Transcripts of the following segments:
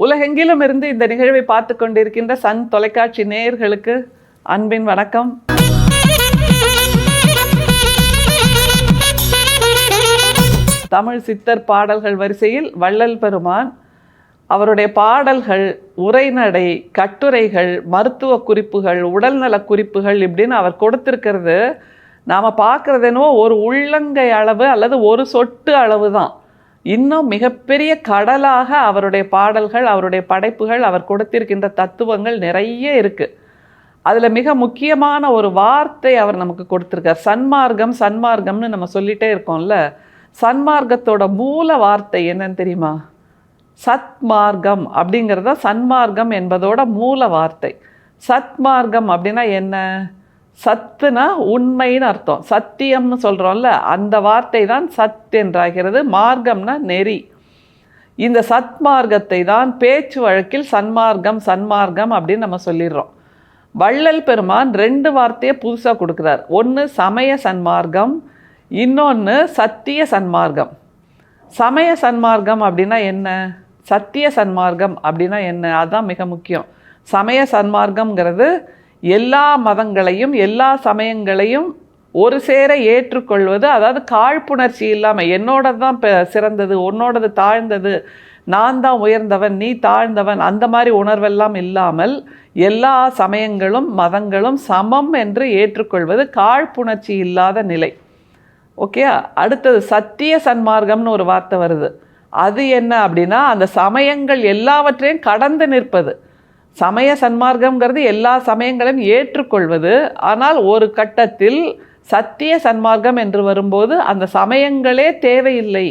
உலகெங்கிலும் இருந்து இந்த நிகழ்வை பார்த்து கொண்டிருக்கின்ற சன் தொலைக்காட்சி நேயர்களுக்கு அன்பின் வணக்கம். தமிழ் சித்தர் பாடல்கள் வரிசையில் வள்ளல் பெருமான் அவருடைய பாடல்கள், உரைநடை, கட்டுரைகள், மருத்துவ குறிப்புகள், உடல்நல குறிப்புகள் இப்படின்னு அவர் கொடுத்திருக்கிறது நாம் பார்க்குறதேனோ ஒரு உள்ளங்கை அளவு அல்லது ஒரு சொட்டு அளவு தான். இன்னும் மிகப்பெரிய கடலாக அவருடைய பாடல்கள், அவருடைய படைப்புகள், அவர் கொடுத்திருக்கின்ற தத்துவங்கள் நிறைய இருக்குது. அதில் மிக முக்கியமான ஒரு வார்த்தை அவர் நமக்கு கொடுத்துருக்கார். சன்மார்க்கம் சன்மார்க்கம்னு நம்ம சொல்லிகிட்டே இருக்கோம்ல. சன்மார்க்கத்தோட மூல வார்த்தை என்னன்னு தெரியுமா? சத்மார்க்கம் அப்படிங்கிறத சன்மார்க்கம் என்பதோட மூல வார்த்தை. சத்மார்க்கம் அப்படின்னா என்ன? சத்துனா உண்மைன்னு அர்த்தம். சத்தியம்னு சொல்கிறோம்ல, அந்த வார்த்தை தான் சத் என்றாகிறது. மார்க்கம்னா நெறி. இந்த சத்மார்க்கத்தை தான் பேச்சு வழக்கில் சன்மார்க்கம் சன்மார்க்கம் அப்படின்னு நம்ம சொல்லிடுறோம். வள்ளல் பெருமான் 2 வார்த்தையை புதுசாக கொடுக்குறார். ஒன்று சமய சன்மார்க்கம், இன்னொன்று சத்திய சன்மார்க்கம். சமய சன்மார்க்கம் அப்படின்னா என்ன? சத்திய சன்மார்க்கம் அப்படின்னா என்ன? அதுதான் மிக முக்கியம். சமய சன்மார்க்கம்ங்கிறது எல்லா மதங்களையும் எல்லா சமயங்களையும் ஒரு சேர ஏற்றுக்கொள்வது. அதாவது காழ்ப்புணர்ச்சி இல்லாமல் என்னோடது தான் சிறந்தது, உன்னோடது தாழ்ந்தது, நான் தான் உயர்ந்தவன் நீ தாழ்ந்தவன், அந்த மாதிரி உணர்வெல்லாம் இல்லாமல் எல்லா சமயங்களும் மதங்களும் சமம் என்று ஏற்றுக்கொள்வது காழ்ப்புணர்ச்சி இல்லாத நிலை. ஓகே. அடுத்தது சத்திய சன்மார்க்கம்னு ஒரு வார்த்தை வருது. அது என்ன அப்படின்னா அந்த சமயங்கள் எல்லாவற்றையும் கடந்து நிற்பது. சமய சன்மார்க்கம்ங்கிறது எல்லா சமயங்களையும் ஏற்றுக்கொள்வது. ஆனால் ஒரு கட்டத்தில் சத்திய சன்மார்க்கம் என்று வரும்போது அந்த சமயங்களே தேவையில்லை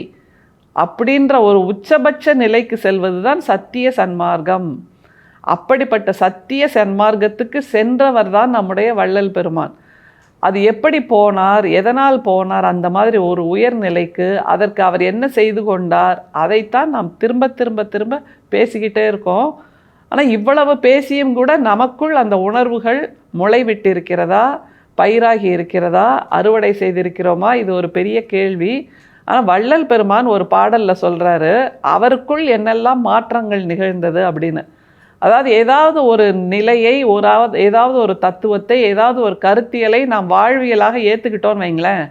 அப்படின்ற ஒரு உச்சபட்ச நிலைக்கு செல்வது தான் சத்திய சன்மார்க்கம். அப்படிப்பட்ட சத்திய சன்மார்க்கத்துக்கு சென்றவர் தான் நம்முடைய வள்ளல் பெருமான். அது எப்படி போனார், எதனால் போனார், அந்த மாதிரி ஒரு உயர்நிலைக்கு அதற்கு அவர் என்ன செய்து கொண்டார், அதைத்தான் நாம் திரும்ப திரும்ப திரும்ப பேசிக்கிட்டே இருக்கோம். ஆனால் இவ்வளவு பேசியும் கூட நமக்குள் அந்த உணர்வுகள் முளைவிட்டு இருக்கிறதா, பயிராகி இருக்கிறதா, அறுவடை செய்திருக்கிறோமா? இது ஒரு பெரிய கேள்வி. ஆனால் வள்ளல் பெருமான் ஒரு பாடலில் சொல்கிறாரு அவருக்குள் என்னெல்லாம் மாற்றங்கள் நிகழ்ந்தது அப்படின்னு. அதாவது ஏதாவது ஒரு நிலையை, ஏதாவது ஒரு தத்துவத்தை, ஏதாவது ஒரு கருத்தியலை நாம் வாழ்வியலாக ஏற்றுக்கிட்டோன்னு வைங்களேன்.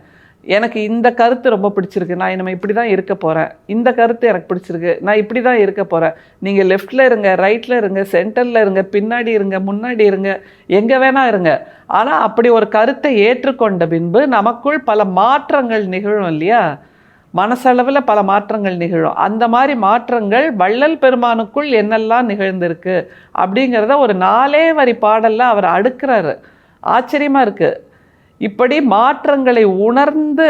எனக்கு இந்த கருத்து ரொம்ப பிடிச்சிருக்கு, நான் இனிமேல் இப்படி தான் இருக்க போகிறேன். இந்த கருத்து எனக்கு பிடிச்சிருக்கு, நான் இப்படி தான் இருக்க போகிறேன். நீங்கள் லெஃப்டில் இருங்க, ரைட்டில் இருங்க, சென்டரில் இருங்க, பின்னாடி இருங்க, முன்னாடி இருங்க, எங்கே வேணால் இருங்க. ஆனால் அப்படி ஒரு கருத்தை ஏற்றுக்கொண்ட பின்பு நமக்குள் பல மாற்றங்கள் நிகழும் இல்லையா? மனசளவில் பல மாற்றங்கள் நிகழும். அந்த மாதிரி மாற்றங்கள் வள்ளல் பெருமானுக்குள் என்னெல்லாம் நிகழ்ந்திருக்கு அப்படிங்கிறத ஒரு 4 வரி பாடலில் அவர் அடுக்கிறாரு. ஆச்சரியமாக இருக்குது. இப்படி மாற்றங்களை உணர்ந்து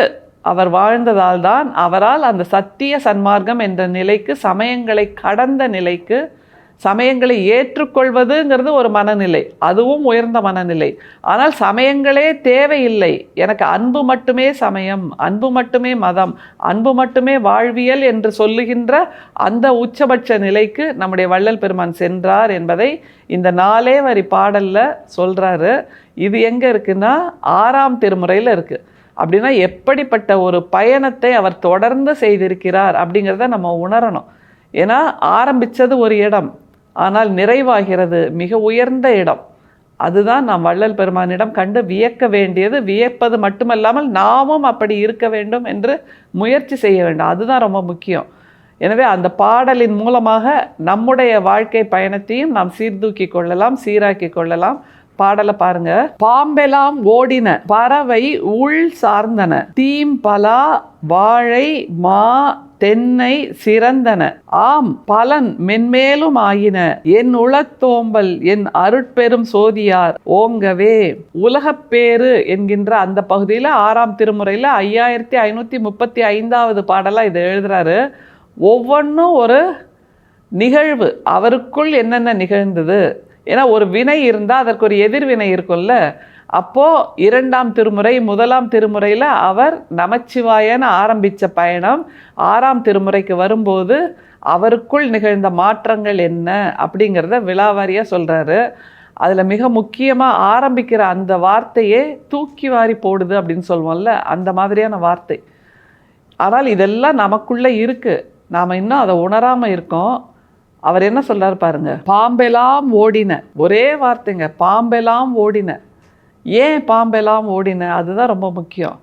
அவர் வாழ்ந்ததால் தான் அவரால் அந்த சத்திய சன்மார்க்கம் என்ற நிலைக்கு, சமயங்களை கடந்த நிலைக்கு, சமயங்களை ஏற்றுக்கொள்வதுங்கிறது ஒரு மனநிலை, அதுவும் உயர்ந்த மனநிலை. ஆனால் சமயங்களே தேவையில்லை, எனக்கு அன்பு மட்டுமே சமயம், அன்பு மட்டுமே மதம், அன்பு மட்டுமே வாழ்வியல் என்று சொல்லுகின்ற அந்த உச்சபட்ச நிலைக்கு நம்முடைய வள்ளல் பெருமான் சென்றார் என்பதை இந்த 4 வரி பாடலில் சொல்கிறாரு. இது எங்கே இருக்குன்னா 6ஆம் திருமுறையில் இருக்குது. அப்படின்னா எப்படிப்பட்ட ஒரு பயணத்தை அவர் தொடர்ந்து செய்திருக்கிறார் அப்படிங்கிறத நம்ம உணரணும். ஏன்னா ஆரம்பித்தது ஒரு இடம், ஆனால் நிறைவாகிறது மிக உயர்ந்த இடம். அதுதான் நாம் வள்ளல் பெருமானிடம் கண்டு வியக்க வேண்டியது. வியப்பது மட்டுமல்லாமல் நாமும் அப்படி இருக்க வேண்டும் என்று முயற்சி செய்ய வேண்டும். அதுதான் ரொம்ப முக்கியம். எனவே அந்த பாடலின் மூலமாக நம்முடைய வாழ்க்கை பயணத்தையும் நாம் சீர்தூக்கி கொள்ளலாம், சீராக்கி கொள்ளலாம். பாடலை பாருங்க. பாம்பெல்லாம் ஓடின, பறவை உள் சார்ந்தன, தீம்பலா வாழை மா தென்னை சிறந்தன, ஆம் பலன் மென்மேலும் ஆயின, என் உளத்தோம்பல் என் அருட்பெரும் சோதியார் ஓங்கவே. உலகப்பேறு என்கின்ற அந்த பகுதியில் 6ஆம் திருமுறையில் 5535வது பாடலாக இதை எழுதுறாரு. ஒவ்வொன்றும் ஒரு நிகழ்வு, அவருக்குள் என்னென்ன நிகழ்ந்தது. ஏன்னா ஒரு வினை இருந்தால் அதற்கு ஒரு எதிர்வினை இருக்கும்ல. அப்போது 2ஆம் திருமுறை 1ஆம் திருமுறையில் அவர் நமச்சிவாயன்னு ஆரம்பித்த பயணம் 6ஆம் திருமுறைக்கு வரும்போது அவருக்குள் நிகழ்ந்த மாற்றங்கள் என்ன அப்படிங்கிறத விலாவாரியாக சொல்கிறாரு. அதில் மிக முக்கியமாக ஆரம்பிக்கிற அந்த வார்த்தையே தூக்கி வாரி போடுது அப்படின்னு சொல்லுவோம்ல, அந்த மாதிரியான வார்த்தை. ஆனால் இதெல்லாம் நமக்குள்ளே இருக்குது, நாம் இன்னும் அதை உணராமல் இருக்கோம். அவர் என்ன சொல்றாரு பாருங்க, பாம்பெல்லாம் ஓடின, ஒரே வார்த்தைங்க, பாம்பெல்லாம் ஓடின. ஏன் பாம்பெல்லாம் ஓடின? அதுதான் ரொம்ப முக்கியம்.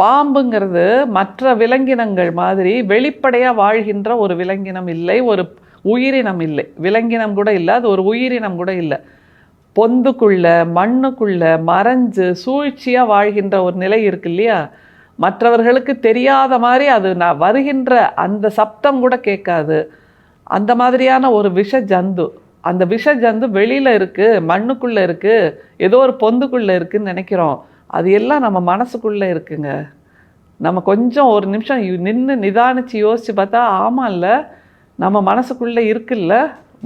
பாம்புங்கிறது மற்ற விலங்கினங்கள் மாதிரி வெளிப்படையாக வாழ்கின்ற ஒரு விலங்கினம் இல்லை, ஒரு உயிரினம் இல்லை. விலங்கினம் கூட இல்லை, அது ஒரு உயிரினம் கூட இல்லை. பொந்துக்குள்ள மண்ணுக்குள்ள மறைஞ்சு சூழ்ச்சியாக வாழ்கின்ற ஒரு நிலை இருக்கு இல்லையா? மற்றவர்களுக்கு தெரியாத மாதிரி அது நான் வருகின்ற அந்த சப்தம் கூட கேட்காது. அந்த மாதிரியான ஒரு விஷ ஜந்து. அந்த விஷ ஜந்து வெளியில் இருக்குது, மண்ணுக்குள்ளே இருக்குது, ஏதோ ஒரு பொந்துக்குள்ளே இருக்குதுன்னு நினைக்கிறோம். அது எல்லாம் நம்ம மனசுக்குள்ளே இருக்குங்க. நம்ம கொஞ்சம் ஒரு நிமிஷம் நின்று நிதானித்து யோசித்து பார்த்தா, ஆமாம் இல்லை, நம்ம மனசுக்குள்ளே இருக்குல்ல,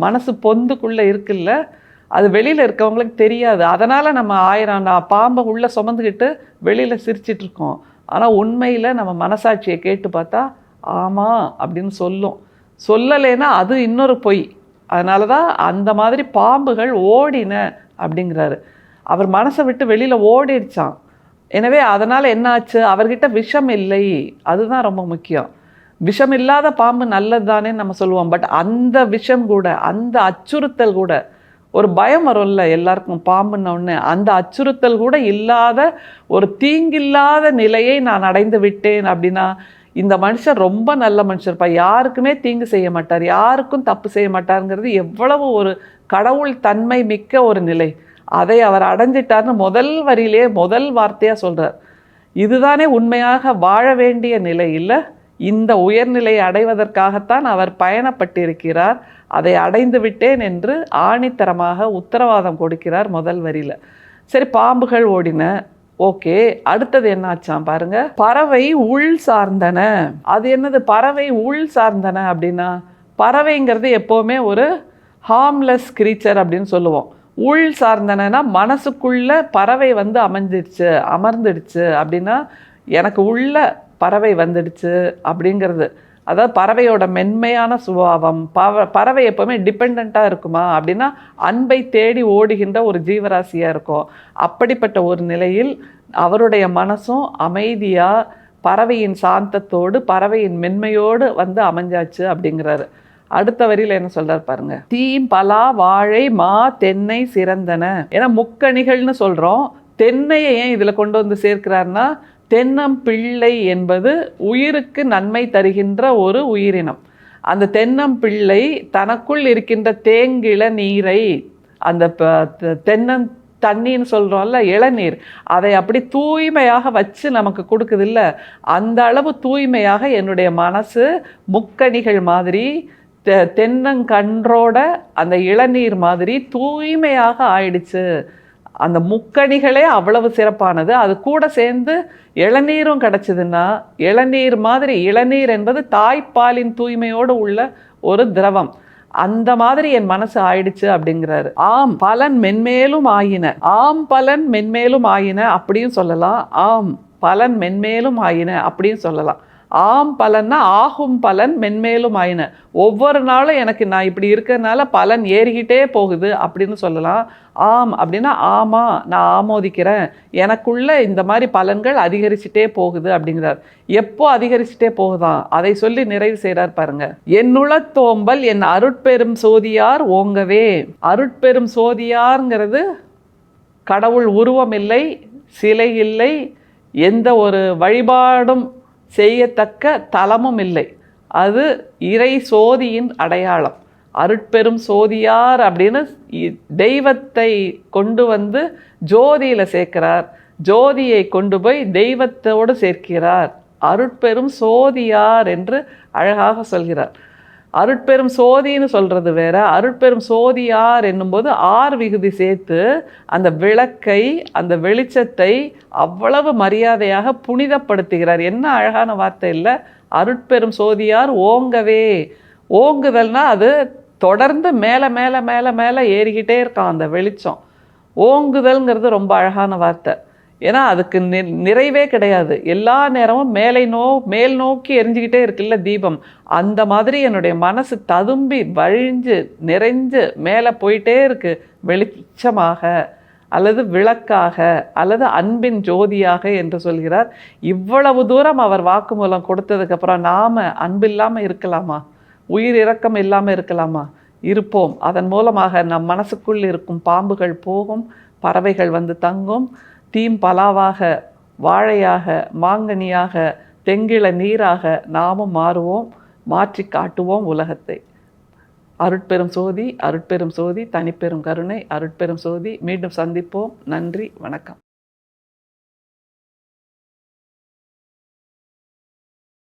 மனசு பொந்துக்குள்ளே இருக்குல்ல, அது வெளியில் இருக்கவங்களுக்கு தெரியாது. அதனால் நம்ம 1000 பாம்பை உள்ளே சுமந்துக்கிட்டு வெளியில் சிரிச்சிட்ருக்கோம். ஆனால் உண்மையில் நம்ம மனசாட்சியை கேட்டு பார்த்தா ஆமாம் அப்படின்னு சொல்லும். சொல்லலைன்னா அது இன்னொரு பொய். அதனால தான் அந்த மாதிரி பாம்புகள் ஓடின அப்படிங்கிறாரு. அவர் மனசை விட்டு வெளியில் ஓடிடுச்சான். எனவே அதனால் என்ன ஆச்சு? அவர்கிட்ட விஷம் இல்லை. அதுதான் ரொம்ப முக்கியம். விஷம் இல்லாத பாம்பு நல்லது தானே நம்ம சொல்லுவோம். பட் அந்த விஷம் கூட, அந்த அச்சுறுத்தல் கூட, ஒரு பயம் வரும்ல எல்லாருக்கும் பாம்புன்ன ஒன்று, அந்த அச்சுறுத்தல் கூட இல்லாத ஒரு தீங்கில்லாத நிலையை நான் அடைந்து விட்டேன் அப்படின்னா, இந்த மனுஷன் ரொம்ப நல்ல மனுஷர்ப்பா, யாருக்குமே தீங்கு செய்ய மாட்டார், யாருக்கும் தப்பு செய்ய மாட்டாருங்கிறது எவ்வளவு ஒரு கடவுள் தன்மை மிக்க ஒரு நிலை. அதை அவர் அடைஞ்சிட்டார்னு முதல் வரியிலே முதல் வார்த்தையாக சொல்கிறார். இதுதானே உண்மையாக வாழ வேண்டிய நிலை இல்லை? இந்த உயர்நிலையை அடைவதற்காகத்தான் அவர் பயணப்பட்டிருக்கிறார். அதை அடைந்து விட்டேன் என்று ஆணித்தரமாக உத்தரவாதம் கொடுக்கிறார் முதல் வரியில். சரி, பாம்புகள் ஓடின, ஓகே. அடுத்தது என்ன ஆச்சான் பாருங்க, பறவை உள் சார்ந்தன. அது என்னது பறவை உள் சார்ந்தன அப்படின்னா, பறவைங்கிறது எப்போவுமே ஒரு ஹார்ம்லெஸ் கிரீச்சர் அப்படின்னு சொல்லுவோம். உள் சார்ந்தனா மனசுக்குள்ள பறவை வந்து அமர்ந்துடுச்சு அப்படின்னா, எனக்கு உள்ள பறவை வந்துடுச்சு அப்படிங்கிறது. அதாவது பறவையோட மென்மையான சுபாவம். பறவை எப்போவுமே டிபெண்ட்டாக இருக்குமா அப்படின்னா, அன்பை தேடி ஓடுகின்ற ஒரு ஜீவராசியாக இருக்கும். அப்படிப்பட்ட ஒரு நிலையில் அவருடைய மனசும் அமைதியாக பறவையின் சாந்தத்தோடு பறவையின் மென்மையோடு வந்து அமைஞ்சாச்சு அப்படிங்கிறாரு. அடுத்த வரியில் என்ன சொல்றாரு பாருங்க, தீம் பலா வாழை மா தென்னை சிறந்தன. ஏன்னா முக்கணிகள்னு சொல்கிறோம். தென்னையை ஏன் இதில் கொண்டு வந்து சேர்க்கிறாருன்னா, தென்னம்பிள்ளை என்பது உயிருக்கு நன்மை தருகின்ற ஒரு உயிரினம். அந்த தென்னம்பிள்ளை தனக்குள் இருக்கின்ற தேங்கிள நீரை, அந்த தண்ணின்னு சொல்கிறோம்ல, இளநீர், அதை அப்படி தூய்மையாக வச்சு நமக்கு கொடுக்குது இல்லை, அந்த அளவு தூய்மையாக என்னுடைய மனசு முக்கணிகள் மாதிரி தென்னங்கன்றோட அந்த இளநீர் மாதிரி தூய்மையாக ஆயிடுச்சு. அந்த முக்கணிகளே அவ்வளவு சிறப்பானது. அது கூட சேர்ந்து இளநீரும் கிடச்சிதுன்னா, இளநீர் மாதிரி, இளநீர் என்பது தாய்ப்பாலின் தூய்மையோடு உள்ள ஒரு திரவம், அந்த மாதிரி என் மனசு ஆயிடுச்சு அப்படிங்கிறாரு. ஆம் பலன் மென்மேலும் ஆயின, ஆம் பலன் மென்மேலும் ஆயின அப்படியும் சொல்லலாம், ஆம் பலன் மென்மேலும் ஆயின அப்படியும் சொல்லலாம். ஆம் பலன்னா ஆகும் பலன் மென்மேலும் ஆயின. ஒவ்வொரு நாளும் எனக்கு நான் இப்படி இருக்கிறதுனால பலன் ஏறிக்கிட்டே போகுது அப்படின்னு சொல்லலாம். ஆம் அப்படின்னா ஆமாம், நான் ஆமோதிக்கிறேன், எனக்குள்ள இந்த மாதிரி பலன்கள் அதிகரிச்சுட்டே போகுது அப்படிங்கிறார். எப்போ அதிகரிச்சுட்டே போகுதான் அதை சொல்லி நிறைவு செய்கிறார் பாருங்க. என்னுளத்தோம்பல் என் அருட்பெரும் சோதியார் ஓங்கவே. அருட்பெரும் சோதியார்ங்கிறது கடவுள் உருவம் இல்லை, சிலை இல்லை, எந்த ஒரு வழிபாடும் செய்யத்தக்க தலமும் இல்லை. அது இறை சோதியின் அடையாளம். அருட்பெரும் சோதியார் அப்படின்னு தெய்வத்தை கொண்டு வந்து ஜோதியில் சேர்க்கிறார், ஜோதியை கொண்டு போய் தெய்வத்தோடு சேர்க்கிறார். அருட்பெரும் சோதியார் என்று அழகாக சொல்கிறார். அருட்பெரும் சோதின்னு சொல்கிறது வேற, அருட்பெரும் சோதியார் என்னும்போது ஆர் விகுதி சேர்த்து அந்த விளக்கை, அந்த வெளிச்சத்தை அவ்வளவு மரியாதையாக புனிதப்படுத்துகிறார். என்ன அழகான வார்த்தை இல்லை? அருட்பெரும் சோதியார் ஓங்கவே. ஓங்குதல்னா அது தொடர்ந்து மேலே மேலே மேலே மேலே ஏறிக்கிட்டே இருக்கான் அந்த வெளிச்சம். ஓங்குதல்ங்கிறது ரொம்ப அழகான வார்த்தை. ஏன்னா அதுக்கு நிறைவே கிடையாது. எல்லா நேரமும் மேல் நோக்கி எரிஞ்சிக்கிட்டே இருக்குல்ல தீபம், அந்த மாதிரி என்னுடைய மனசு ததும்பி வழிஞ்சு நிறைஞ்சு மேலே போயிட்டே இருக்கு, வெளிச்சமாக அல்லது விளக்காக அல்லது அன்பின் ஜோதியாக என்று சொல்கிறார். இவ்வளவு தூரம் அவர் வாக்குமூலம் கொடுத்ததுக்கப்புறம் நாம் அன்பில்லாமல் இருக்கலாமா? உயிர் இரக்கம் இல்லாமல் இருக்கலாமா? இருப்போம். அதன் மூலமாக நம் மனசுக்குள் இருக்கும் பாம்புகள் போகும், பறவைகள் வந்து தங்கும், தீம்பலாவாக, வாழையாக, மாங்கனியாக, தெங்கிள நீராக நாமும் மாறுவோம், மாற்றி காட்டுவோம் உலகத்தை. அருட்பெரும் சோதி, அருட்பெரும் சோதி, தனிப்பெரும் கருணை, அருட்பெரும் சோதி. மீண்டும் சந்திப்போம். நன்றி, வணக்கம்.